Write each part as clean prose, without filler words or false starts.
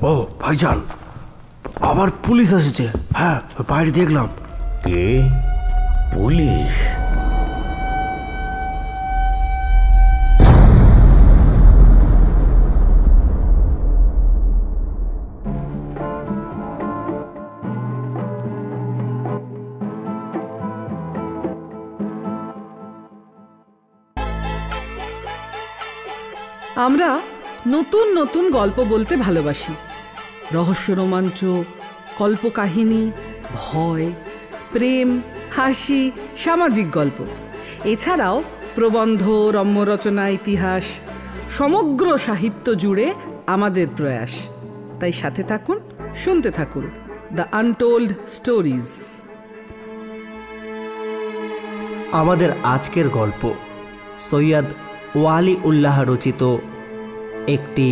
ও ভাইজান, আবার পুলিশ এসেছে। হ্যাঁ, বাইরে দেখলাম। কে? পুলিশ? আমরা নতুন নতুন গল্প বলতে ভালোবাসি। রহস্য, রোমাঞ্চ, কল্পকাহিনী, ভয়, প্রেম, হাসি, সামাজিক গল্প, এছাড়াও প্রবন্ধ, রম্যরচনা, ইতিহাস, সমগ্র সাহিত্য জুড়ে আমাদের প্রয়াস। তাই সাথে থাকুন, শুনতে থাকুন দ্য আনটোল্ড স্টোরিজ। আমাদের আজকের গল্প সৈয়দ ওয়ালি উল্লাহ রচিত একটি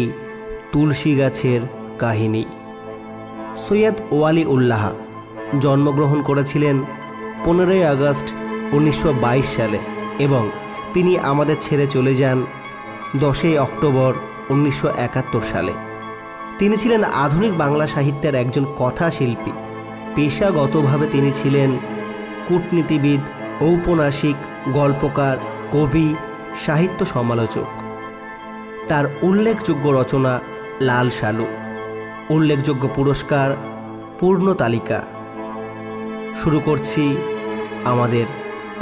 তুলসী গাছের কাহিনী। সৈয়দ ওয়ালি উল্লাহ জন্মগ্রহণ করেছিলেন 15 আগস্ট 1922 সালে এবং তিনি আমাদের ছেড়ে চলে যান 10 অক্টোবর 1971 সালে। তিনি ছিলেন আধুনিক বাংলা সাহিত্যের একজন কথাশিল্পী। পেশাগতভাবে তিনি ছিলেন কূটনীতিবিদ, ঔপন্যাসিক, গল্পকার, কবি, সাহিত্য সমালোচক। তার উল্লেখযোগ্য রচনা লাল সালু, উল্লেখযোগ্য পুরস্কার পূর্ণ তালিকা। শুরু করছি আমাদের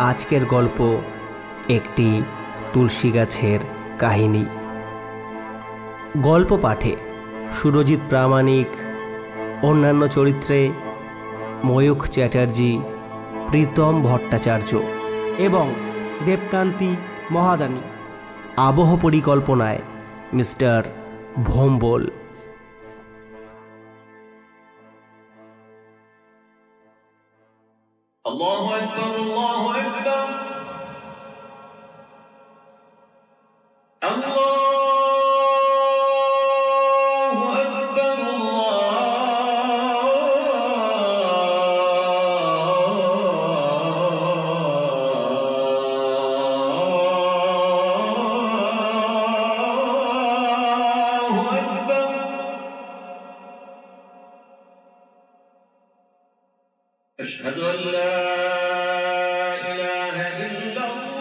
আজকের গল্প, একটি তুলসী গাছের কাহিনী। গল্প পাঠে সুরজিৎ প্রামাণিক, অন্যান্য চরিত্রে ময়ূখ চ্যাটার্জি, প্রীতম ভট্টাচার্য এবং দেবকান্তি মহাদানী। আবহ পরিকল্পনায় মিস্টার ভোম্বল। আল্লাহু আকবার, আল্লাহু আকবার, আল্লাহু আকবার, আল্লাহু আকবার। أشهد أن لا إله إلا الله।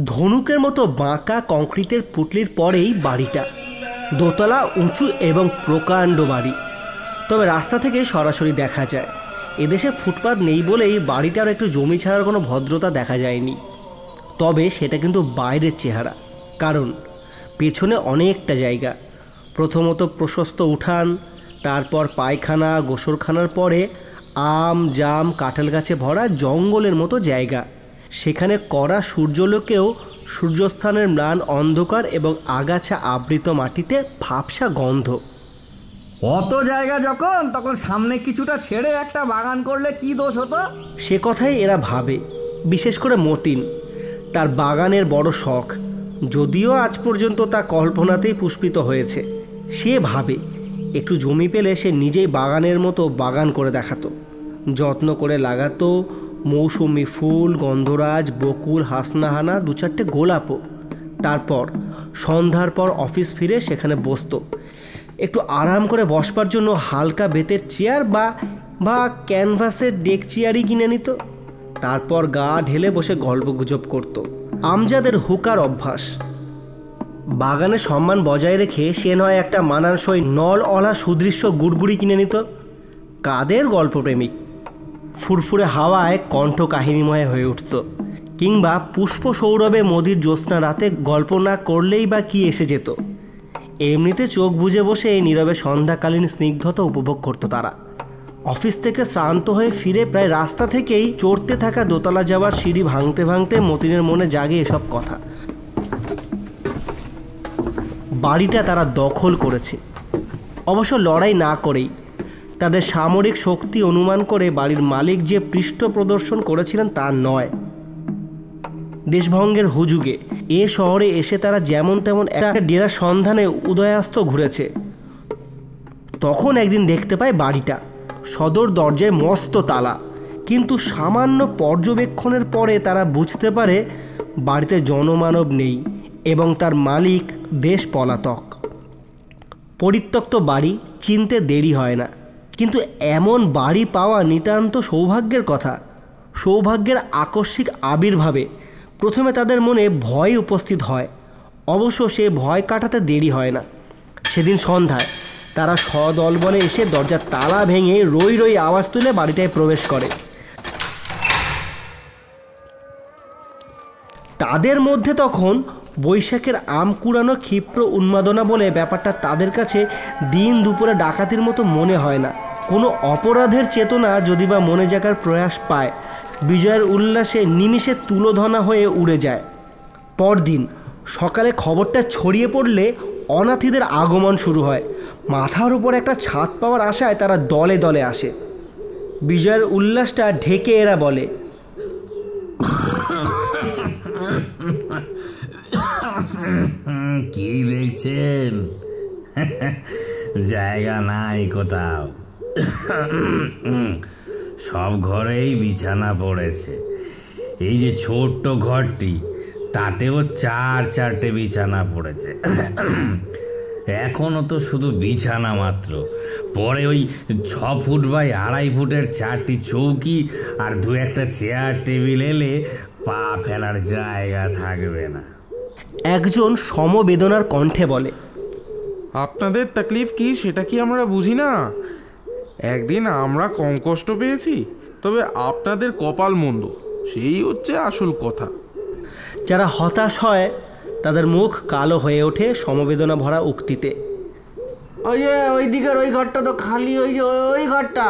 ধনুকের মতো বাঁকা কংক্রিটের পুটলির পরেই বাড়িটা। দোতলা, উঁচু এবং প্রকাণ্ড বাড়ি। তবে রাস্তা থেকে সরাসরি দেখা যায়। এদেশে ফুটপাত নেই বলেই বাড়িটার একটু জমি ছাড়ার কোনো ভদ্রতা দেখা যায়নি। তবে সেটা কিন্তু বাইরের চেহারা, কারণ পেছনে অনেকটা জায়গা। প্রথমত প্রশস্ত উঠান, তারপর পায়খানা, গোসলখানার পরে আম, জাম, কাঁঠাল গাছে ভরা জঙ্গলের মতো জায়গা। সেখানে কড়া সূর্যলোকেও সূর্যস্থানের ম্লান অন্ধকার এবং আগাছা আবৃত মাটিতে ভাবসা গন্ধ। অত জায়গা যখন, তখন সামনে কিছুটা ছেড়ে একটা বাগান করলে কি দোষ হতো? সে কথাই এরা ভাবে, বিশেষ করে মতিন। তার বাগানের বড় শখ, যদিও আজ পর্যন্ত তা কল্পনাতেই পুষ্পিত হয়েছে। সে ভাবে একটু জমি পেলে সে নিজেই বাগানের মতো বাগান করে দেখাতো, যত্ন করে লাগাতো মৌসুমি ফুল, গন্ধরাজ, বকুল, হাসনাহানা, 2-4টে গোলাপও। তারপর সন্ধ্যার পর অফিস ফিরে সেখানে বসতো। একটু আরাম করে বসবার জন্য হালকা বেতের চেয়ার বা ক্যানভাসের ডেক চেয়ারই কিনে নিত। তারপর গা ঢেলে বসে গল্পগুজব করত। আমজাদের হুকার অভ্যাস। বাগানে সম্মান বজায় রেখে সে নয় একটা মানানসই নলওয়ালা সুদৃশ্য গুড়গুড়ি কিনে নিত। কাদের গল্পপ্রেমিক। ফুরফুরে হাওয়ায় কণ্ঠ কাহিনীময় হয়ে উঠত। কিংবা পুষ্প সৌরভে মোদির জ্যোৎস্না রাতে গল্প না করলেই বা কি এসে যেত। এমনিতে চোখ বুজে বসে এই নীরবে সন্ধ্যাকালীন স্নিগ্ধতা উপভোগ করত তারা। অফিস থেকে শ্রান্ত হয়ে ফিরে প্রায় রাস্তা থেকেই চড়তে থাকা দোতলা যাওয়ার সিঁড়ি ভাঙতে ভাঙতে মতিনের মনে জাগে এসব কথা। বাড়িটা তারা দখল করেছে, অবশ্য লড়াই না করেই। তাদের সামরিক শক্তি অনুমান করে বাড়ির মালিক যে পৃষ্ঠ প্রদর্শন করেছিলেন তা নয়। দেশভঙ্গের হুজুগে এ শহরে এসে তারা যেমন তেমন একটা ডেরার সন্ধানে উদয়াস্ত ঘুরেছে। তখন একদিন দেখতে পায় বাড়িটা সদর দরজায় মস্ত তালা। কিন্তু সামান্য পর্যবেক্ষণের পরে তারা বুঝতে পারে বাড়িতে জনমানব নেই এবং তার মালিক দেশ পলাতক। পরিত্যক্ত বাড়ি চিনতে দেরি হয় না, কিন্তু এমন বাড়ি পাওয়া নিতান্ত সৌভাগ্যের কথা। সৌভাগ্যের আকস্মিক আবির্ভাবে প্রথমে তাদের মনে ভয় উপস্থিত হয়, অবশ্য সে ভয় কাটাতে দেরি হয় না। সেদিন সন্ধ্যায় তারা সদলবলে এসে দরজার তালা ভেঙে রই রই আওয়াজ তুলে বাড়িটায় প্রবেশ করে। তাদের মধ্যে তখন বৈশাখের আম কুড়ানো ক্ষিপ্র উন্মাদনা বলে ব্যাপারটা তাদের কাছে দিন দুপুরে ডাকাতির মতো মনে হয় না। কোনো অপরাধের চেতনা যদি বা মনে জাগার প্রয়াস পায়, বিজয়ের উল্লাসে নিমিষে তুলোধনা হয়ে উড়ে যায়। পরদিন সকালে খবরটা ছড়িয়ে পড়লে অনাথীদের আগমন শুরু হয়। মাথার উপর একটা ছাদ পাওয়ার আশায় তারা দলে দলে আসে। বিজয়ের উল্লাসটা ঢেকে এরা বলে, কি দেখছেন? জায়গা নাই কোথাও, সব ঘরেই বিছানা পড়েছে। এই যে ছোট্ট ঘরটি, তাতেও 4-4টে বিছানা পড়েছে। এখনো তো শুধু বিছানা মাত্র, পরে ওই 6 ফুট বাই 2.5 ফুটের 4টি চৌকি আর 2-1টা চেয়ার টেবিল এলে পা ফেলার জায়গা থাকবে না। একজন সমবেদনার কণ্ঠে বলে, আপনাদের তকলিফ কি সেটা কি আমরা বুঝি না? একদিন আমরা কম কষ্ট পেয়েছি, তবে আপনাদের কপাল মন্দ, সেই হচ্ছে আসল কথা। যারা হতাশ হয় তাদের মুখ কালো হয়ে ওঠে সমবেদনা ভরা উক্তিতে। ওই যে ওই দিকের ওই ঘরটা তো খালি, ওই যে ওই ঘরটা।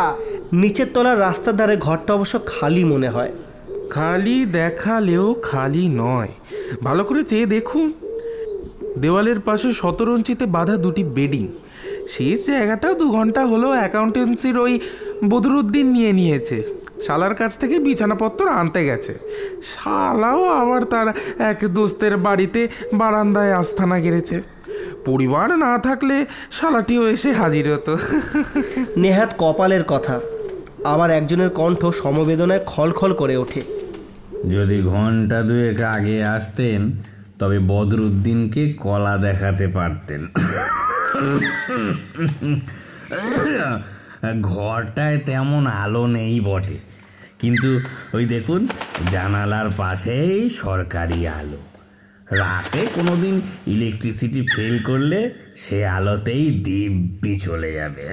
নিচের তলার রাস্তার ধারে ঘরটা অবশ্য খালি মনে হয়। খালি দেখালেও খালি নয়, ভালো করে চেয়ে দেখুন। দেওয়ালের পাশে 17 ইঞ্চিতে বাঁধা 2টি বেডিং। শেষ জায়গাটাও 2 ঘন্টা হলো অ্যাকাউন্টেন্সির ওই বদরুদ্দিন নিয়েছে। শালার কাছ থেকে বিছানাপত্র আনতে গেছে। শালাও আবার তার এক দোস্তের বাড়িতে বারান্দায় আস্থানা গেড়েছে। পরিবার না থাকলে শালাটিও এসে হাজির হতো। নেহাত কপালের কথা। আবার একজনের কণ্ঠ সমবেদনায় খলখল করে ওঠে, যদি ঘন্টা 2 আগে আসতেন তবে বদরুদ্দিনকে কলা দেখাতে পারতেন। ঘরটায় তেমন আলো নেই বটে, কিন্তু ওই দেখুন জানালার পাশেই সরকারি আলো। রাতে কোনোদিন ইলেকট্রিসিটি ফেল করলে সে আলোতেই দিব্যি চলে যাবে।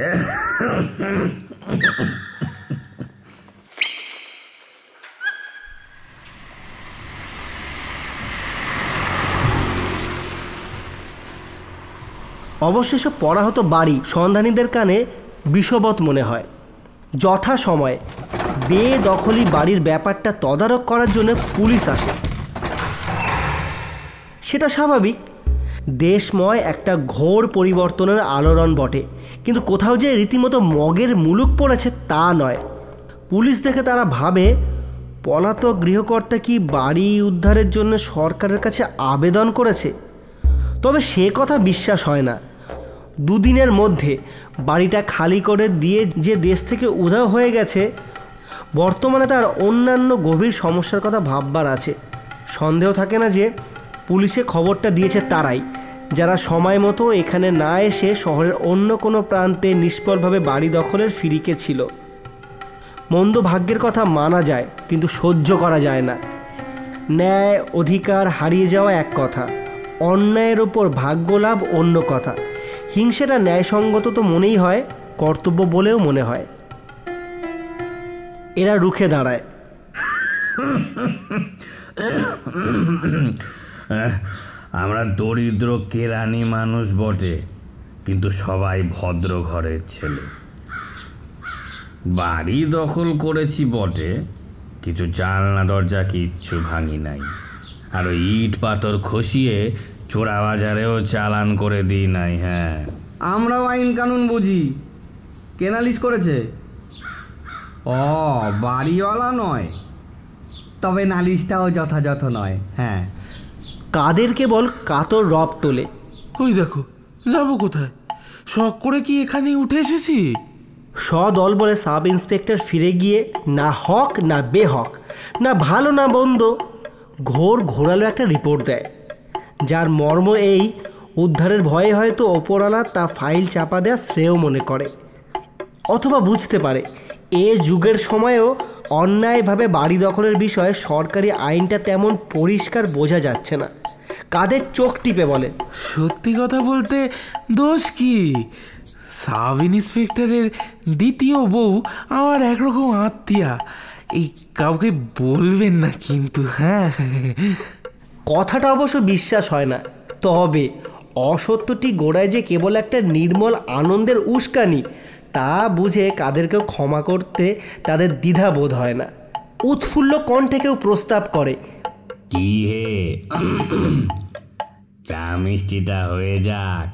অবশেষে পড়া হতো বাড়ি সন্ধানীদের কানে বিষবৎ মনে হয়। যথা সময়ে বেদখলি বাড়ির ব্যাপারটা তদারক করার জন্য পুলিশ আসে। সেটা স্বাভাবিক, দেশময় একটা ঘোর পরিবর্তনের আলোড়ন বটে, কিন্তু কোথাও যে রীতিমতো মগের মুলুক পড়েছে তা নয়। পুলিশ দেখে তারা ভাবে, পলাতক গৃহকর্তা কি বাড়ি উদ্ধারের জন্য সরকারের কাছে আবেদন করেছে? তবে সে কথা বিশ্বাস হয় না। 2 দিনের মধ্যে বাড়িটা খালি করে দিয়ে যে দেশ থেকে উধাও হয়ে গেছে, বর্তমানে তার অন্যান্য গভীর সমস্যার কথা ভাববার আছে। সন্দেহ থাকে না যে পুলিশে খবরটা দিয়েছে তারাই, যারা সময় মতো এখানে না এসে শহরের অন্য কোনো প্রান্তে নিষ্ফলভাবে বাড়ি দখলের ফিরিকে ছিল। মন্দ ভাগ্যের কথা মানা যায়, কিন্তু সহ্য করা যায় না। ন্যায় অধিকার হারিয়ে যাওয়া এক কথা, অন্যায়ের ওপর ভাগ্য লাভ অন্য কথা। হিংসাটা ন্যায়সঙ্গত তো মনেই হয়, কর্তব্য বলেও মনে হয়। এরা রুখে দাঁড়ায়। আমরা দরিদ্র কেরানি মানুষ বটে, কিন্তু সবাই ভদ্র ঘরের ছেলে। বাড়ি দখল করেছি বটে, কিছু জানলা দরজা কিচ্ছু ভাঙি নাই। আর ওই ইট পাথর খসিয়ে চোরা বাজারেও চালান করে দিই নাই। হ্যাঁ, আমরাও আইন কানুন বুঝি। কে নালিশ করেছে? ও, বাড়িওয়ালা নয়, তবে নালিশটাও যথাযথ নয়। হ্যাঁ, কাদের কেবল কাতর রব তোলে। ওই দেখো, যাবো কোথায়? শখ করে কি এখানে উঠে এসেছি? সদল বলে সাব ইন্সপেক্টর ফিরে গিয়ে না হক না বেহক, না ভালো না মন্দ, ঘোর ঘোরালো একটা রিপোর্ট দেয়, যার মর্ম এই: উদ্ধারের ভয়ে হয়তো ওপরওয়ালা তা ফাইল চাপা দেওয়া শ্রেয় মনে করে, অথবা বুঝতে পারে এ যুগের সময়েও অন্যায়ভাবে বাড়ি দখলের বিষয়ে সরকারি আইনটা তেমন পরিষ্কার বোঝা যাচ্ছে না। কাদের চোখ টিপে বলে, সত্যি কথা বলতে দোষ কি? সাব ইন্সপেক্টরের দ্বিতীয় বউ আমার একরকম আত্মীয়া। এই কাউকে বলবেন না কিন্তু, হ্যাঁ। কথাটা অবশ্য বিশ্বাস হয় না, তবে অসত্যটি গোড়ায় যে কেবল একটা নির্মল আনন্দের উস্কানি তা বুঝে কাদেরকেও ক্ষমা করতে তাদের দ্বিধা বোধ হয় না। উৎফুল্ল কণ্ঠে কেউ প্রস্তাব করে, কি হে, চা মিষ্টিটা হয়ে যাক।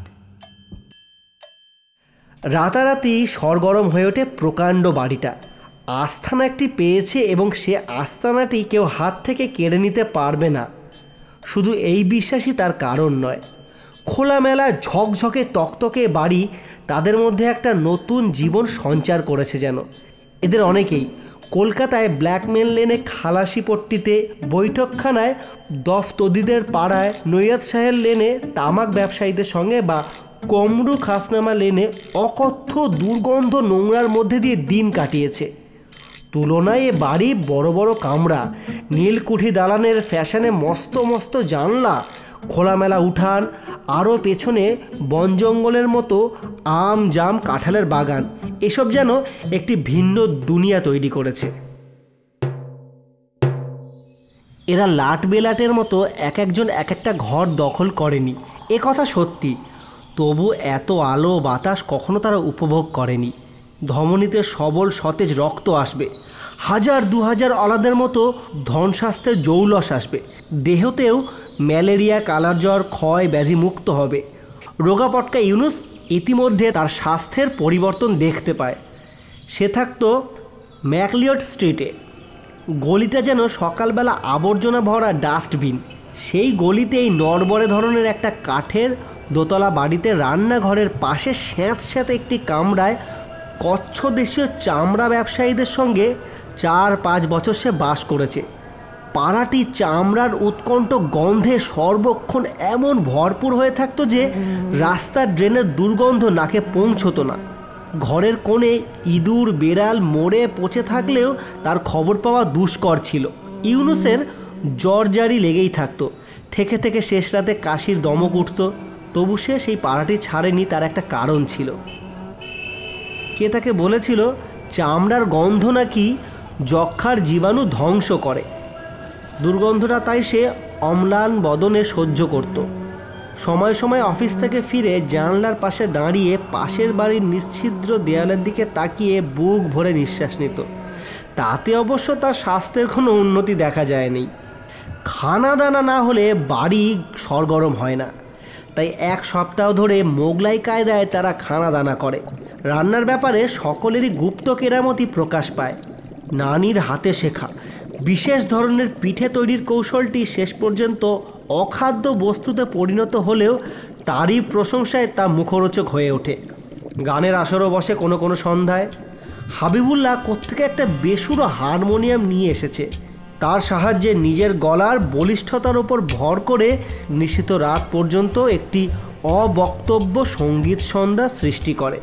রাতারাতি সরগরম হয়ে ওঠে প্রকাণ্ড বাড়িটা। আস্তানা একটি পেয়েছে এবং সে আস্তানাটি কেউ হাত থেকে কেড়ে নিতে পারবে না। শুধু এই বিশ্বাসই তার কারণ নয়, খোলামেলা ঝকঝকে তকতকে বাড়ি তাদের মধ্যে একটা নতুন জীবন সঞ্চার করেছে যেন। এদের অনেকেই কলকাতায় ব্ল্যাকমেল লেনে খালাসিপট্টিতে, বৈঠকখানায় দফতদিদের পাড়ায়, নৈয়াদ শাহের লেনে তামাক ব্যবসায়ীদের সঙ্গে, বা কমরু খাসনামা লেনে অকথ্য দুর্গন্ধ নোংরার মধ্যে দিয়ে দিন কাটিয়েছে। তুলনায় এ বাড়ি বড় বড় কামরা, নীলকুঠি দালানের ফ্যাশনে মস্ত মস্ত জানলা, খোলামেলা উঠান, আরও পেছনে বন জঙ্গলের মতো আম জাম কাঁঠালের বাগান, এসব যেন একটি ভিন্ন দুনিয়া তৈরি করেছে। এরা লাট বেলাটের মতো এক একজন এক একটা ঘর দখল করেনি, এ কথা সত্যি। তবু এত আলো বাতাস কখনো তারা উপভোগ করেনি। ধমনীতে সবল সতেজ রক্ত আসবে, 1000-2000 অলাদের মতো ধনস্বাস্থ্যের জৌলস আসবে, দেহতেও ম্যালেরিয়া, কালার জ্বর, ক্ষয় ব্যাধি মুক্ত হবে। রোগাপটকা ইউনুস ইতিমধ্যে তার স্বাস্থ্যের পরিবর্তন দেখতে পায়। সে থাকতো ম্যাকলিওড স্ট্রিটে। গলিটা যেন সকালবেলা আবর্জনা ভরা ডাস্টবিন। সেই গলিতেই নড়বড়ে ধরনের একটা কাঠের দোতলা বাড়িতে রান্নাঘরের পাশে স্যাঁতস্যাঁতে একটি কামরায় কচ্ছ দেশীয় চামড়া ব্যবসায়ীদের সঙ্গে 4-5 বছর সে বাস করেছে। পাড়াটি চামড়ার উৎকণ্ঠ গন্ধে সর্বক্ষণ এমন ভরপুর হয়ে থাকতো যে রাস্তার ড্রেনের দুর্গন্ধ নাকে পৌঁছতো না। ঘরের কোণে ইঁদুর বেড়াল মরে পচে থাকলেও তার খবর পাওয়া দুষ্কর ছিল। ইউনুসের জ্বর জারি লেগেই থাকতো, থেকে থেকে শেষ রাতে কাশির দমক উঠত। তবু সে সেই পাড়াটি ছাড়েনি, তার একটা কারণ ছিল। কে তাকে বলেছিল চামড়ার গন্ধ নাকি যক্ষার জীবাণু ধ্বংস করে। দুর্গন্ধটা তাই সে অম্লান বদনে সহ্য করত। সময় সময় অফিস থেকে ফিরে জানলার পাশে দাঁড়িয়ে পাশের বাড়ির নিশ্ছিদ্র দেয়ালের দিকে তাকিয়ে বুক ভরে নিঃশ্বাস নিত। তাতে অবশ্য তার স্বাস্থ্যের কোনো উন্নতি দেখা যায়নি। খানা দানা না হলে বাড়ি সরগরম হয় না, তাই 1 সপ্তাহ ধরে মোগলাই কায়দায় তারা খানা দানা করে। রান্নার ব্যাপারে সকলেরই গুপ্ত কেরামতি প্রকাশ পায়। নানির হাতে শেখা বিশেষ ধরনের পিঠে তৈরির কৌশলটি শেষ পর্যন্ত অখাদ্য বস্তুতে পরিণত হলেও তারই প্রশংসায় তা মুখরোচক হয়ে ওঠে। গানের আসরও বসে কোনো কোনো সন্ধ্যায়। হাবিবুল্লাহ কোত্থেকে একটা বেসুরো হারমোনিয়াম নিয়ে এসেছে। তার সাহায্যে নিজের গলার বলিষ্ঠতার ওপর ভর করে নিশিত রাত পর্যন্ত একটি অবক্তব্য সঙ্গীত সন্ধ্যা সৃষ্টি করে।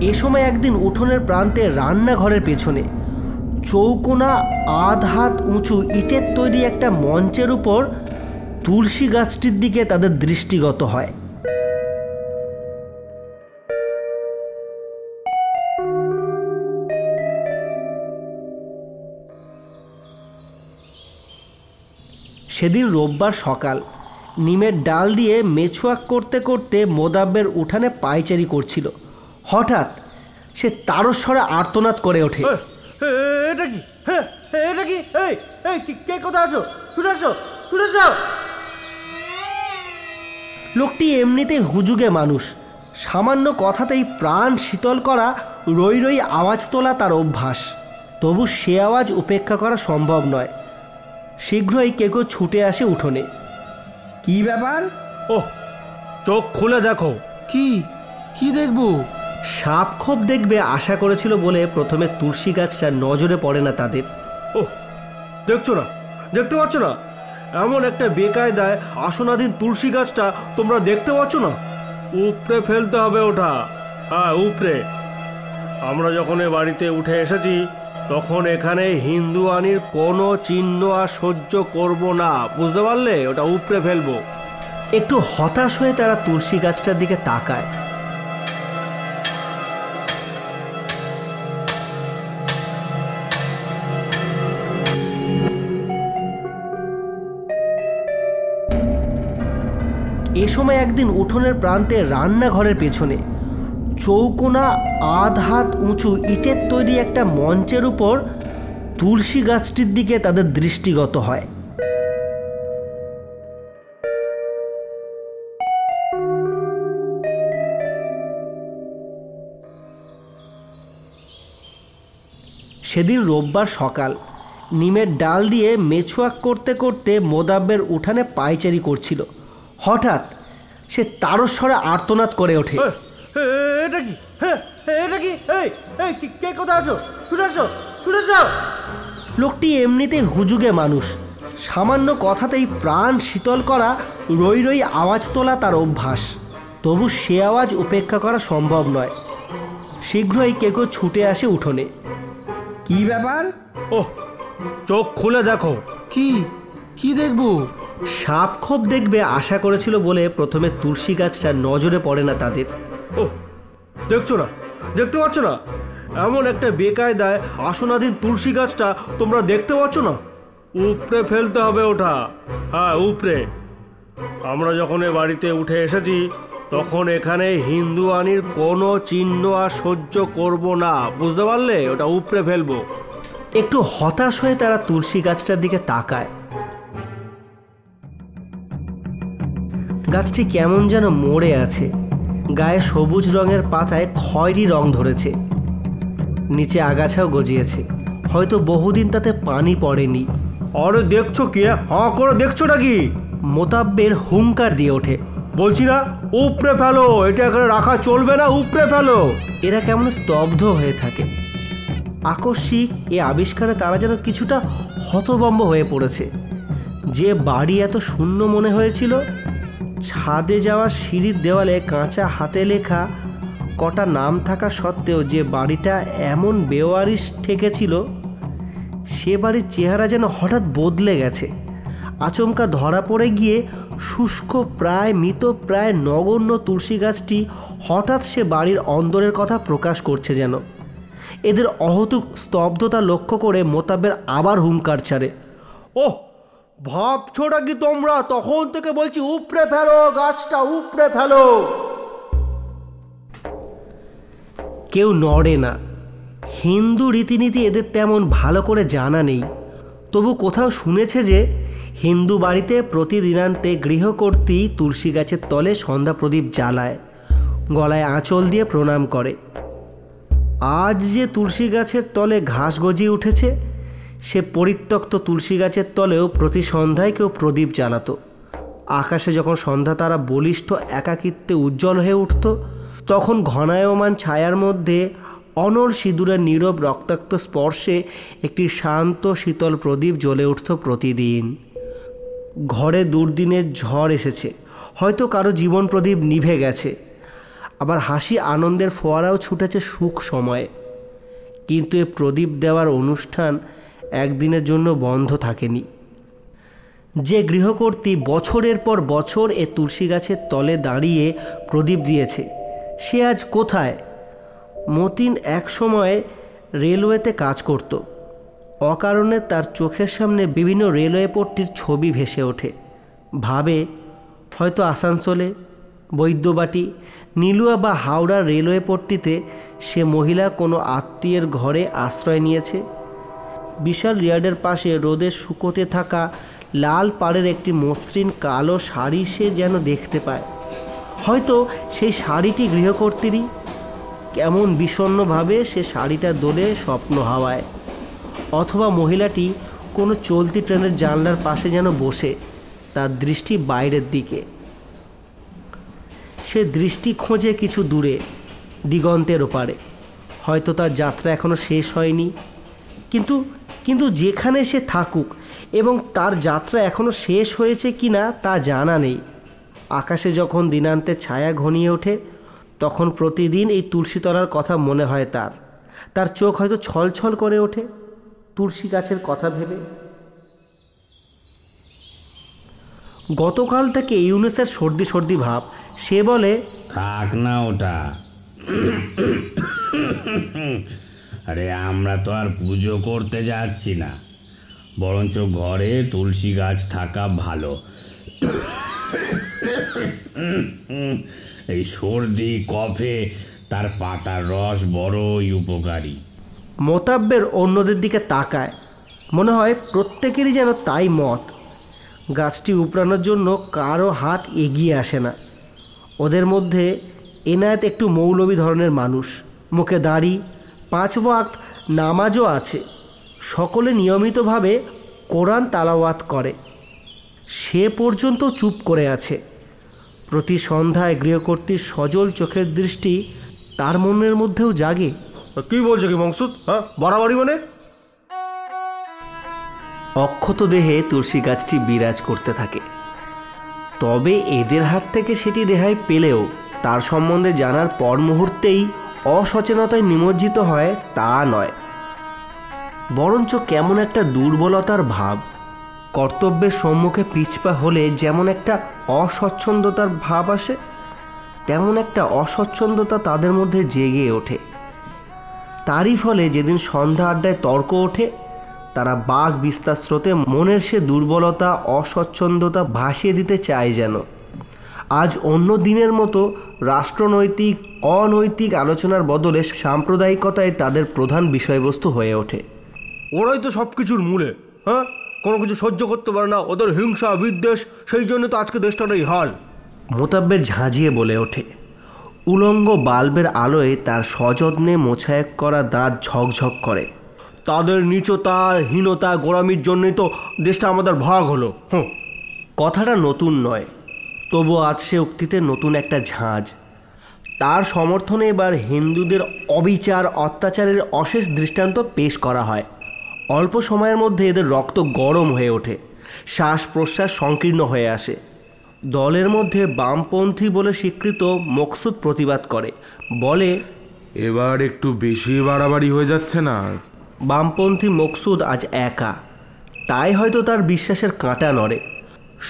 এ সময় একদিন উঠোনের প্রান্তে রান্নাঘরের পেছনে চৌকোনা আধ হাত উঁচু ইটের তৈরি একটা মঞ্চের উপর তুলসী গাছটির দিকে তাদের দৃষ্টিগত হয়। সেদিন রোববার সকাল। নিমের ডাল দিয়ে মেছুয়াক করতে করতে মোদাব্বের উঠানে পায়চারি করছিল। হঠাৎ সে তারস্বরে আর্তনাদ করে ওঠে, এটা কি? হ্যাঁ, এটা কি? কে কোথায় আছো? ছুটে আসো, ছুটে আসো! লোকটি এমনিতেই হুজুগে মানুষ। সামান্য কথাতেই প্রাণ শীতল করা রই রই আওয়াজ তোলা তার অভ্যাস। তবু সে আওয়াজ উপেক্ষা করা সম্ভব নয়। শীঘ্রই কেউ ছুটে আসে উঠোনে। কি ব্যাপার? ওহ, চোখ খুলে দেখো। কি কি দেখবো? সাপ খোপ দেখবে আশা করেছিল বলে প্রথমে তুলসী গাছটা নজরে পড়ে না তাদের। ও দেখছো না, দেখতে পাচ্ছ না, এমন একটা বেকায়দায় আসনাধীন তুলসী গাছটা তোমরা দেখতে পাচ্ছ না? উপড়ে ফেলতে হবে ওটা। হ্যাঁ, উপড়ে। আমরা যখন এ বাড়িতে উঠে এসেছি তখন এখানে হিন্দু আনির কোনো চিহ্ন আর সহ্য করব না, বুঝতে পারলে? ওটা উপড়ে ফেলবো। একটু হতাশ হয়ে তারা তুলসী গাছটার দিকে তাকায়। এ সময় একদিন উঠোনের প্রান্তে রান্নাঘরের পেছনে চৌকোনা আধ হাত উঁচু ইটের তৈরি একটা মঞ্চের উপর তুলসী গাছটির দিকে তাদের দৃষ্টিগত হয়। সেদিন রোববার সকাল, নিমের ডাল দিয়ে মেছুয়াক করতে করতে মোদাব্বের উঠানে পায়চারি করছিল। হঠাৎ সে তারস্বরে আর্তনাদ করে ওঠে, এটা কি? হ্যাঁ, এটা কি? এই কে কোথায় আছো? ছুটে আসো, ছুটে আসো। লোকটি এমনিতেই হুজুগে মানুষ, সামান্য কথাতেই প্রাণ শীতল করা রই রই আওয়াজ তোলা তার অভ্যাস। তবু সে আওয়াজ উপেক্ষা করা সম্ভব নয়। শীঘ্রই কেউ ছুটে আসে উঠোনে। কি ব্যাপার? ওহ, চোখ খুলে দেখো। কি দেখবো? সাপ খোপ দেখবে আশা করেছিল বলে প্রথমে তুলসী গাছটা নজরে পড়ে না তাদের। ও দেখছো না, দেখতে পাচ্ছ না, এমন একটা বেকায়দায় আসনাধীন তুলসী গাছটা তোমরা দেখতে পাচ্ছ না? উপড়ে ফেলতে হবে ওটা। হ্যাঁ, উপড়ে। আমরা যখন এ বাড়িতে উঠে এসেছি তখন এখানে হিন্দু আনির কোনো চিহ্ন আর সহ্য করব না, বুঝতে পারলে? ওটা উপড়ে ফেলবো। একটু হতাশ হয়ে তারা তুলসী গাছটার দিকে তাকায়। গাছটি কেমন যেন মরে আছে, গায়ে সবুজ রঙের পাতায় খয়েরি রং ধরেছে, নিচে আগাছাও গজিয়েছে, হয়তো বহুদিন তাতে পানি পড়েনি। আরে দেখছো কি? হ্যাঁ করে দেখছো নাকি? মোতাব্বের হুঙ্কার দিয়ে ওঠে, বলছি না উপড়ে ফেলো, এটা এখানে রাখা চলবে না, উপড়ে ফেলো। এরা কেমন স্তব্ধ হয়ে থাকে। আকস্মিক এ আবিষ্কারে তারা যেন কিছুটা হতভম্ব হয়ে পড়েছে। যে বাড়ি এত শূন্য মনে হয়েছিল, ছাদে যাওয়ার সিঁড়ির দেওয়ালে কাঁচা হাতে লেখা কটা নাম থাকা সত্ত্বেও যে বাড়িটা এমন বেওয়ারিশ ঠেকেছিল, সে বাড়ির চেহারা যেন হঠাৎ বদলে গেছে। আচমকা ধরা পড়ে গিয়ে শুষ্ক প্রায় মৃত প্রায় নগণ্য তুলসী গাছটি হঠাৎ সে বাড়ির অন্দরের কথা প্রকাশ করছে যেন। এদের অহতুক স্তব্ধতা লক্ষ্য করে মোতাবের আবার হুঙ্কার ছাড়ে, ওহ, ভাবছোটা কি তোমরা? তখন থেকে বলছি উপড়ে ফেলো গাছটা, উপড়ে ফেলো। কেউ নড়ে না। হিন্দু রীতিনীতি এদের তেমন ভালো করে জানা নেই, তবু কোথাও শুনেছে যে হিন্দু বাড়িতে প্রতিদিনান্তে গৃহকর্ত্রী তুলসী গাছের তলে সন্ধ্যা প্রদীপ জ্বালায়, গলায় আঁচল দিয়ে প্রণাম করে। আজ যে তুলসী গাছের তলে ঘাস গজিয়ে উঠেছে, সে পরিত্যক্ত তুলসী গাছের তলেও প্রতি সন্ধ্যায় কেউ প্রদীপ জ্বালাতো। আকাশে যখন সন্ধ্যা তারা বলিষ্ঠ একাকিত্বে উজ্জ্বল হয়ে উঠত, তখন ঘনায়মান ছায়ার মধ্যে অনল সিঁদুরের নীরব রক্তাক্ত স্পর্শে একটি শান্ত শীতল প্রদীপ জ্বলে উঠত প্রতিদিন। ঘরে দুর্দিনের ঝড় এসেছে, হয়তো কারো জীবন প্রদীপ নিভে গেছে, আবার হাসি আনন্দের ফোয়ারাও ছুটেছে সুখ সময়ে। কিন্তু এ প্রদীপ দেওয়ার অনুষ্ঠান একদিনের জন্য বন্ধ থাকেনি। যে গৃহকর্ত্রী বছরের পর বছর এ তুলসী গাছের তলে দাঁড়িয়ে প্রদীপ দিয়েছে, সে আজ কোথায়? মতিন এক সময় রেলওয়েতে কাজ করত। অকারণে তার চোখের সামনে বিভিন্ন রেলওয়ে পট্টির ছবি ভেসে ওঠে। ভাবে হয়তো আসানসোলে, বৈদ্যবাটি, নীলুয়া বা হাওড়ার রেলওয়ে পট্টিতে সে মহিলা কোনো আত্মীয়ের ঘরে আশ্রয় নিয়েছে। বিশাল রিয়ার্ডের পাশে রোদে শুকোতে থাকা লাল পাড়ের একটি মসৃণ কালো শাড়ি সে যেন দেখতে পায়। হয়তো সেই শাড়িটি গৃহকর্ত্রী। কেমন বিষণ্ণভাবে সে শাড়িটা দোলে স্বপ্ন হাওয়ায়। অথবা মহিলাটি কোনো চলতি ট্রেনের জানলার পাশে যেন বসে, তার দৃষ্টি বাইরের দিকে। সে দৃষ্টি খোঁজে কিছু দূরে, দিগন্তের ওপারে। হয়তো তার যাত্রা এখনও শেষ হয়নি, কিন্তু কিন্তু যেখানে সে থাকুক এবং তার যাত্রা এখনও শেষ হয়েছে কি না তা জানা নেই। আকাশে যখন দিনান্তের ছায়া ঘনিয়ে ওঠে তখন প্রতিদিন এই তুলসীতলার কথা মনে হয় তার চোখ হয়তো ছলছল করে ওঠে তুলসী গাছের কথা ভেবে। গতকাল থেকে ইউনুসের সর্দি সর্দি ভাব। সে বলে, থাক না ওটা, আরে আমরা তো আর পুজো করতে যাচ্ছি না, বরঞ্চ ঘরে তুলসী গাছ থাকা ভালো। এই সর্দি কফে তার পাতার রস বড়ই উপকারী। মোতাব্বের অন্যদের দিকে তাকায়, মনে হয় প্রত্যেকেরই যেন তাই মত। গাছটি উপড়ানোর জন্য কারো হাত এগিয়ে আসে না। ওদের মধ্যে এনায়েত একটু মৌলবী ধরনের মানুষ, মুখে দাড়ি, 5 ওয়াক্ত নামাজও আছে। সকলে নিয়মিতভাবে কোরআন তালাওয়াত করে। সে পর্যন্ত চুপ করে আছে। প্রতি সন্ধ্যায় গৃহকর্ত্রীর সজল চোখের দৃষ্টি তার মনের মধ্যেও জাগে। কি বলছো কি মকসুদ? হ্যাঁ, বাড়াবাড়ি মানে? অক্ষত দেহে তুলসী গাছটি বিরাজ করতে থাকে। তবে এদের হাত থেকে সেটি রেহাই পেলেও তার সম্বন্ধে জানার পর মুহূর্তেই অসচেতনতায় নিমজ্জিত হয় তা নয়, বরঞ্চ কেমন একটা দুর্বলতার ভাব। কর্তব্যের সম্মুখে পিছপা হলে যেমন একটা অস্বচ্ছন্দতার ভাব আসে, তেমন একটা অস্বচ্ছন্দতা তাদের মধ্যে জেগে ওঠে। তারই ফলে যেদিন সন্ধ্যা আড্ডায় তর্ক ওঠে, তারা বাঘ বিস্তার স্রোতে মনের সে দুর্বলতা, অস্বচ্ছন্দতা ভাসিয়ে দিতে চায় যেন। আজ অন্য দিনের মতো রাষ্ট্রনৈতিক অনৈতিক আলোচনার বদলে সাম্প্রদায়িকতায় তাদের প্রধান বিষয়বস্তু হয়ে ওঠে। ওরাই তো সব কিছুর মূলে। হ্যাঁ, কোনো কিছু সহ্য করতে পারে না, ওদের হিংসা বিদ্বেষ, সেই জন্য তো আজকে দেশটার এই হাল। মোতাব্বের ঝাঁঝিয়ে বলে ওঠে। উলঙ্গ বাল্বের আলোয় তার সযত্নে মোছায়েক করা দাঁত ঝকঝক করে। তাদের নীচতা, হীনতা, গোড়ামির জন্যই তো দেশটা আমাদের ভাগ হলো। কথাটা নতুন নয়, তবু আজ সে উক্তিতে নতুন একটা ঝাঁজ। তার সমর্থনে এবার হিন্দুদের অবিচার অত্যাচারের অশেষ দৃষ্টান্ত পেশ করা হয়। অল্প সময়ের মধ্যে এদের রক্ত গরম হয়ে ওঠে, শ্বাস প্রশ্বাস সংকীর্ণ হয়ে আসে। দলের মধ্যে বামপন্থী বলে স্বীকৃত মকসুদ প্রতিবাদ করে, বলে, এবার একটু বেশি বাড়াবাড়ি হয়ে যাচ্ছে না? বামপন্থী মকসুদ আজ একা, তাই হয়তো তার বিশ্বাসের কাঁটা নড়ে।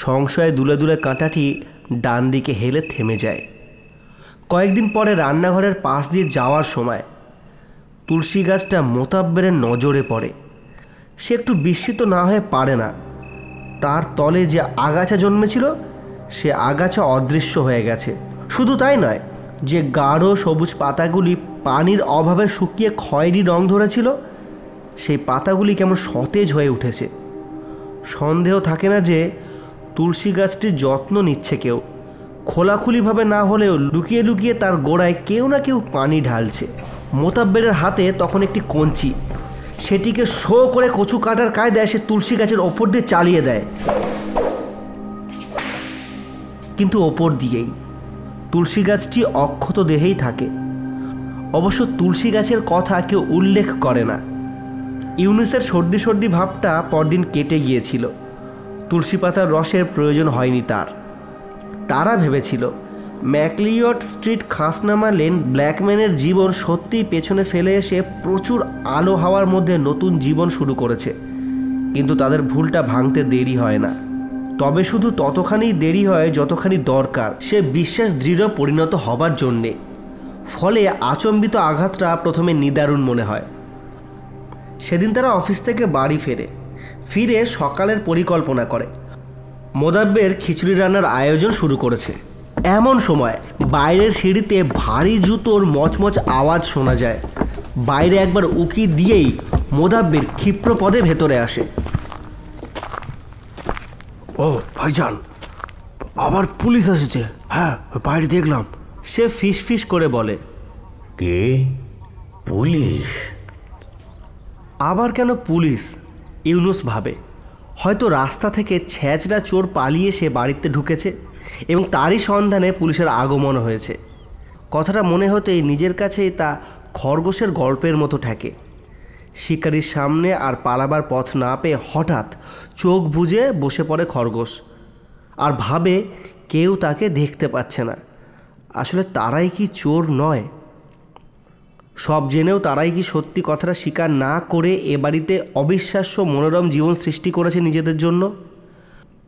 সংশয়ে দুলে দুলে কাঁটাটি ডান দিকে হেলে থেমে যায়। কয়েকদিন পরে রান্নাঘরের পাশ দিয়ে যাওয়ার সময় তুলসী গাছটা মোতাব্বেরের নজরে পড়ে। সে একটু বিস্মিত না হয়ে পারে না। তার তলে যে আগাছা জন্মেছিল সে আগাছা অদৃশ্য হয়ে গেছে। শুধু তাই নয়, যে গাঢ় সবুজ পাতাগুলি পানির অভাবে শুকিয়ে খয়েরি রং ধরেছিল সেই পাতাগুলি কেমন সতেজ হয়ে উঠেছে। সন্দেহ থাকে না যে তুলসী গাছটির যত্ন নিচ্ছে কেউ, খোলাখুলিভাবে না হলেও লুকিয়ে লুকিয়ে তার গোড়ায় কেউ না কেউ পানি ঢালছে। মোতাব্বেরের হাতে তখন একটি কঞ্চি, সেটিকে শো করে কচু কাটার কায়দায় সে তুলসী গাছের ওপর দিয়ে চালিয়ে দেয়। কিন্তু ওপর দিয়েই তুলসী গাছটি অক্ষত দেহেই থাকে। অবশ্য তুলসী গাছের কথা কেউ উল্লেখ করে না। ইউনুসের সর্দি সর্দি ভাবটা পরদিন কেটে গিয়েছিল। তুলসী পাতার রসের প্রয়োজন হয়নি তার। তারা ভেবেছিল ম্যাকলিয়ট স্ট্রিট খাসনামা লেন ব্ল্যাকম্যানের জীবন সত্যিই পেছনে ফেলে এসে প্রচুর আলো হাওয়ার মধ্যে নতুন জীবন শুরু করেছে। কিন্তু তাদের ভুলটা ভাঙতে দেরি হয় না। তবে শুধু ততখানি দেরি হয় যতখানি দরকার সে বিশ্বাস দৃঢ় পরিণত হবার জন্যে। ফলে আচম্বিত আঘাতটা প্রথমে নিদারুণ মনে হয়। সেদিন তারা অফিস থেকে বাড়ি ফিরে সকালের পরিকল্পনা করে। মোদাব্বের খিচুড়ি রান্নার আয়োজন শুরু করেছে। এমন সময় বাইরের সিঁড়িতে ভারী জুতোর মচমচ আওয়াজ শোনা যায়। বাইরে একবার উকি দিয়েই মোদাব্বের ক্ষিপ্র পদে ভেতরে আসে। ও ভাইজান, আবার পুলিশ এসেছে। হ্যাঁ, বাইরে দেখলাম। সে ফিস ফিস করে বলে, কে? পুলিশ? আবার কেন পুলিশ? ইউনুস ভাবে হয়তো রাস্তা থেকে ছেঁচড়া চোর পালিয়ে সে বাড়িতে ঢুকেছে এবং তারই সন্ধানে পুলিশের আগমন হয়েছে। কথাটা মনে হতেই নিজের কাছেই তা খরগোশের গল্পের মতো ঠেকে। শিকারির সামনে আর পালাবার পথ না পেয়ে হঠাৎ চোখ বুজে বসে পড়ে খরগোশ, আর ভাবে কেউ তাকে দেখতে পাচ্ছে না। আসলে তারাই কি চোর নয়? সব জেনেও তারাই কি সত্যি কথাটা স্বীকার না করে এ বাড়িতে অবিশ্বাস্য মনোরম জীবন সৃষ্টি করেছে নিজেদের জন্য?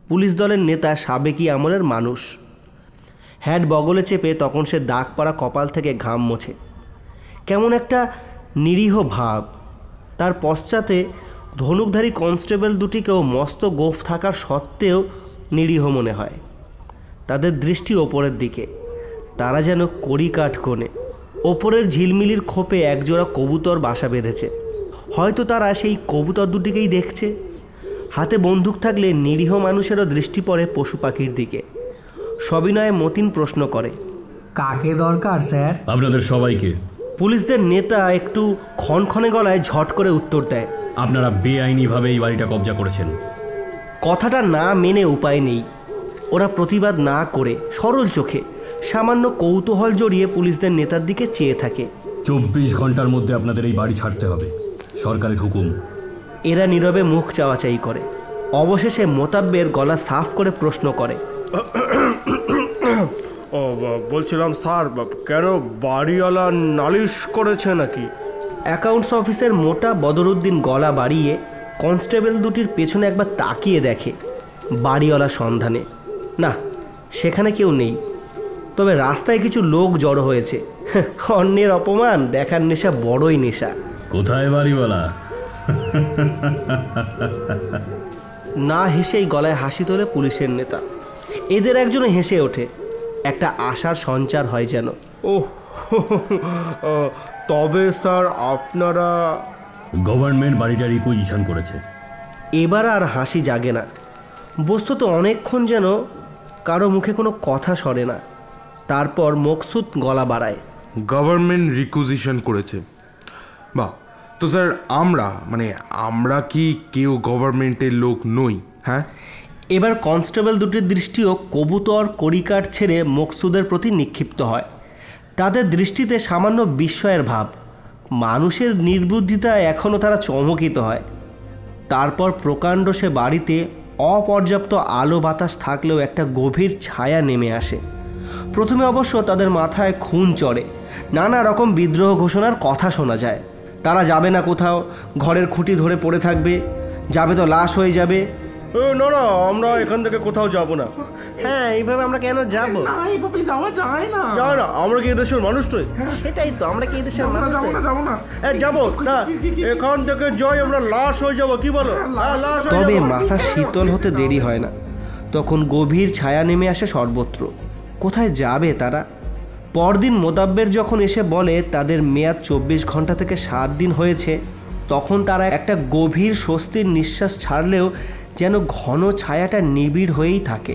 পুলিশ দলের নেতা সাবেকি আমলের মানুষ। হ্যাট বগলে চেপে তখন সে দাগ পড়া কপাল থেকে ঘাম মোছে। কেমন একটা নিরীহ ভাব। তার পশ্চাতে ধনুকধারী কনস্টেবল দুটিকেও মস্ত গোঁফ থাকার সত্ত্বেও নিরীহ মনে হয়। তাদের দৃষ্টি ওপরের দিকে, তারা যেন কড়িকাঠ কোণে। ওপরের ঝিলমিলির খোপে একজোড়া কবুতর বাসা বেঁধেছে। হয়তো তারা সেই কবুতর দুটিকেই দেখছে। হাতে বন্দুক থাকলে নিরীহ মানুষেরও দৃষ্টি পড়ে পশু পাখির দিকে। সবিনয়ে মতিন প্রশ্ন করে, কাকে দরকার স্যার? আপনাদের সবাইকে। পুলিশদের নেতা একটু ক্ষণক্ষণে গলায় ঝট করে উত্তর দেয়, আপনারা বেআইনিভাবে এই বাড়িটা কবজা করেছেন। কথাটা না মেনে উপায় নেই। ওরা প্রতিবাদ না করে সরল চোখে সামান্য কৌতূহল জড়িয়ে পুলিশদের নেতার দিকে চেয়ে থাকে। 24 ঘন্টার মধ্যে আপনাদের এই বাড়ি ছাড়তে হবে, সরকারের হুকুম। এরা নীরবে মুখ চাওয়াচাই করে। অবশেষে মোতাব্বের গলা সাফ করে প্রশ্ন করে, বলছিলাম স্যার, কেন বাড়িওয়ালা নালিশ করেছে নাকি? অ্যাকাউন্টস অফিসের মোটা বদরুদ্দিন গলা বাড়িয়ে কনস্টেবল দুটির পেছনে একবার তাকিয়ে দেখে বাড়িওয়ালা সন্ধানে। না, সেখানে কেউ নেই। তবে রাস্তায় কিছু লোক জড়ো হয়েছে। অন্যের অপমান দেখার নেশা বড়ই নেশা। কোথায় বাড়িওয়ালা? না হেসেই গলায় হাসি তোলে পুলিশের নেতা। এদের একজনে হেসে ওঠে। একটা আশার সঞ্চার হয় যেন। তবে স্যার আপনারা? গভর্নমেন্ট বাড়িটা রিকুইজিশন করেছে। এবার আর হাসি জাগে না। বস্তুত অনেকক্ষণ যেন কারো মুখে কোনো কথা সরে না। তারপর মকসুদ গলা বাড়ায়, গভর্নমেন্ট রিকুইজিশন করেছে? বাহ, তো স্যার আমরা কি কেউ গভর্নমেন্টের লোক নই? হ্যাঁ। এবার কনস্টেবল দুটির দৃষ্টিও কবুতর কড়িকাঠ ছেড়ে মকসুদের প্রতি নিক্ষিপ্ত হয়। তাদের দৃষ্টিতে সামান্য বিস্ময়ের ভাব। মানুষের নির্বুদ্ধিতায় এখনও তারা চমকিত হয়। তারপর প্রকাণ্ড সে বাড়িতে অপর্যাপ্ত আলো বাতাস থাকলেও একটা গভীর ছায়া নেমে আসে। প্রথমে অবশ্য তাদের মাথায় খুন চড়ে। নানা রকম বিদ্রোহ ঘোষণার কথা শোনা যায়। তারা যাবে না কোথাও, ঘরের খুঁটি ধরে পড়ে থাকবে, যাবে তো লাশ হয়ে যাবে। না না, আমরা এখান থেকে কোথাও যাব না। হ্যাঁ, এইভাবে আমরা কেন যাব? না, এইভাবে যাওয়া যায় না। যায় না? আমরা কি এদেশের মানুষ নই? সেটাই তো, আমরা কি এদেশের মানুষ নই? যাবো না। যাবো না, এখান থেকে যাই আমরা লাশ হয়ে যাবো। কি বলো? তবে মাথা শীতল হতে দেরি হয় না। তখন গভীর ছায়া নেমে আসে সর্বত্র। কোথায় যাবে তারা? পরদিন মোদাব্বের যখন এসে বলে তাদের মেয়াদ 24 ঘন্টা থেকে 7 দিন হয়েছে, তখন তারা একটা গভীর স্বস্তির নিঃশ্বাস ছাড়লেও যেন ঘন ছায়াটা নিবিড় হয়েই থাকে।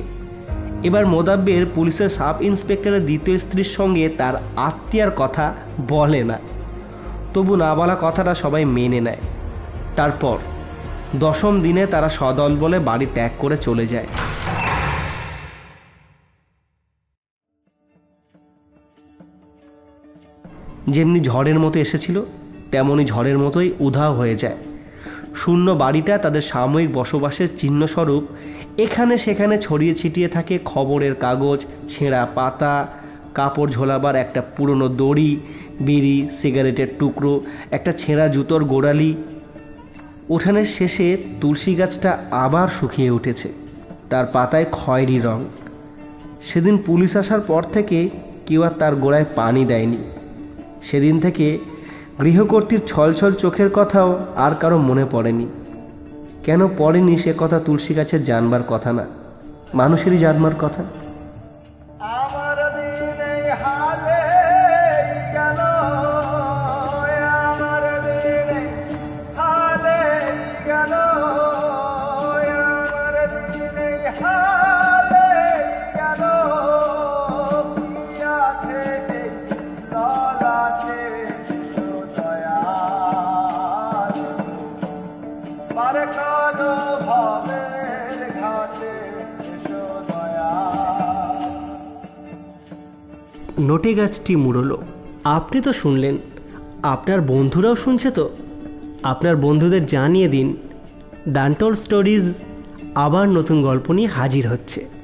এবার মোদাব্বের পুলিশের সাব ইন্সপেক্টরের দ্বিতীয় স্ত্রীর সঙ্গে তার আত্মীয়ার কথা বলে না। তবু না বলা কথাটা সবাই মেনে নেয়। তারপর 10ম দিনে তারা সদল বলে বাড়ি ত্যাগ করে চলে যায়। যেমনি ঝড়ের মতো এসেছিল তেমনি ঝড়ের মতোই উধাও হয়ে যায়। শূন্য বাড়িটা তাদের সাময়িক বসবাসের চিহ্নস্বরূপ। এখানে সেখানে ছড়িয়ে ছিটিয়ে থাকে খবরের কাগজ, ছেঁড়া পাতা, কাপড় ঝোলাবার একটা পুরনো দড়ি, বিড়ি, সিগারেটের টুকরো, একটা ছেঁড়া জুতোর গোড়ালি। উঠানের শেষে তুলসী গাছটা আবার শুকিয়ে উঠেছে, তার পাতায় খয়েরি রং। সেদিন পুলিশ আসার পর থেকে কেউ আর তার গোড়ায় পানি দেয়নি। সেদিন থেকে গৃহকর্ত্রীর ছলছল চোখের কথাও আর কারো মনে পড়েনি। কেন পড়েনি সে কথা তুলসী গাছের জানবার কথা না, মানুষেরই জানবার কথা। ভাবের ঘাটে দয়া নোটে গাছটি মুড়লো। আপনি তো শুনলেন, আপনার বন্ধুরাও শুনছে তো? আপনার বন্ধুদের জানিয়ে দিন, ডানটোল স্টোরিজ আবার নতুন গল্প নিয়ে হাজির হচ্ছে।